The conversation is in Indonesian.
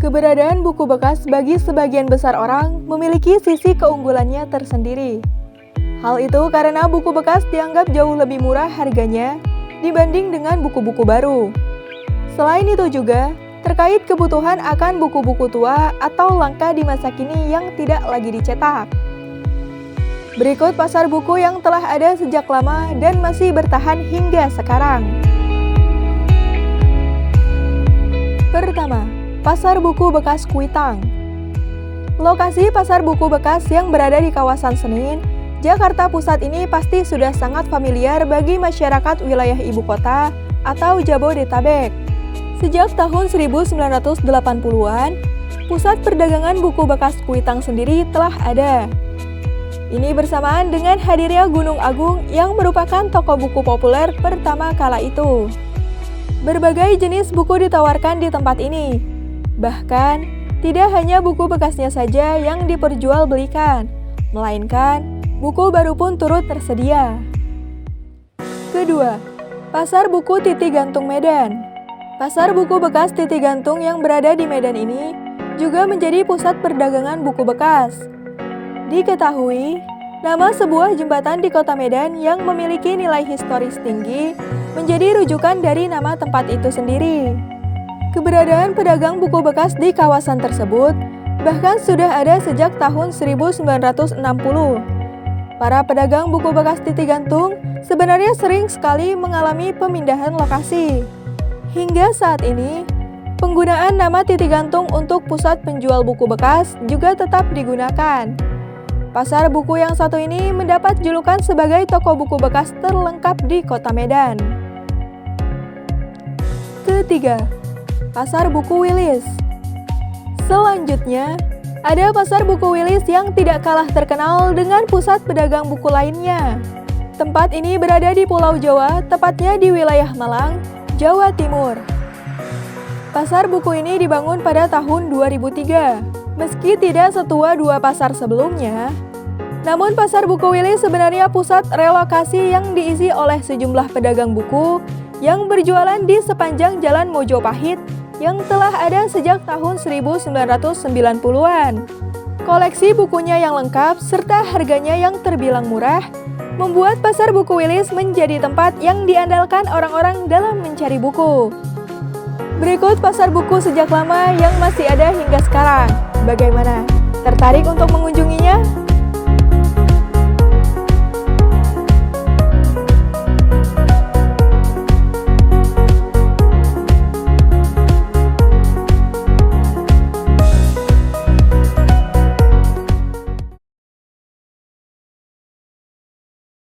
Keberadaan buku bekas bagi sebagian besar orang memiliki sisi keunggulannya tersendiri. Hal itu karena buku bekas dianggap jauh lebih murah harganya dibanding dengan buku-buku baru. Selain itu juga, terkait kebutuhan akan buku-buku tua atau langka di masa kini yang tidak lagi dicetak. Berikut pasar buku yang telah ada sejak lama dan masih bertahan hingga sekarang. Pertama, Pasar Buku Bekas Kuitang. Lokasi pasar buku bekas yang berada di kawasan Senin, Jakarta Pusat ini pasti sudah sangat familiar bagi masyarakat wilayah ibu kota atau Jabodetabek. Sejak tahun 1980-an, pusat perdagangan buku bekas Kuitang sendiri telah ada. Ini bersamaan dengan hadirnya Gunung Agung yang merupakan toko buku populer pertama kala itu. Berbagai jenis buku ditawarkan di tempat ini. Bahkan, tidak hanya buku bekasnya saja yang diperjualbelikan, melainkan buku baru pun turut tersedia. Kedua, Pasar Buku Titi Gantung Medan. Pasar buku bekas Titi Gantung yang berada di Medan ini juga menjadi pusat perdagangan buku bekas. Diketahui, nama sebuah jembatan di kota Medan yang memiliki nilai historis tinggi menjadi rujukan dari nama tempat itu sendiri. Keberadaan pedagang buku bekas di kawasan tersebut bahkan sudah ada sejak tahun 1960. Para pedagang buku bekas Titi Gantung sebenarnya sering sekali mengalami pemindahan lokasi. Hingga saat ini, penggunaan nama Titi Gantung untuk pusat penjual buku bekas juga tetap digunakan. Pasar buku yang satu ini mendapat julukan sebagai toko buku bekas terlengkap di kota Medan. Ketiga, Pasar Buku Wilis. Selanjutnya, ada Pasar Buku Wilis yang tidak kalah terkenal dengan pusat pedagang buku lainnya. Tempat ini berada di Pulau Jawa, tepatnya di wilayah Malang, Jawa Timur. Pasar buku ini dibangun pada tahun 2003. Meski tidak setua dua pasar sebelumnya, namun Pasar Buku Wilis sebenarnya pusat relokasi yang diisi oleh sejumlah pedagang buku yang berjualan di sepanjang Jalan Mojopahit yang telah ada sejak tahun 1990-an. Koleksi bukunya yang lengkap serta harganya yang terbilang murah membuat Pasar Buku Wilis menjadi tempat yang diandalkan orang-orang dalam mencari buku. Berikut pasar buku sejak lama yang masih ada hingga sekarang. Bagaimana? Tertarik untuk mengunjunginya?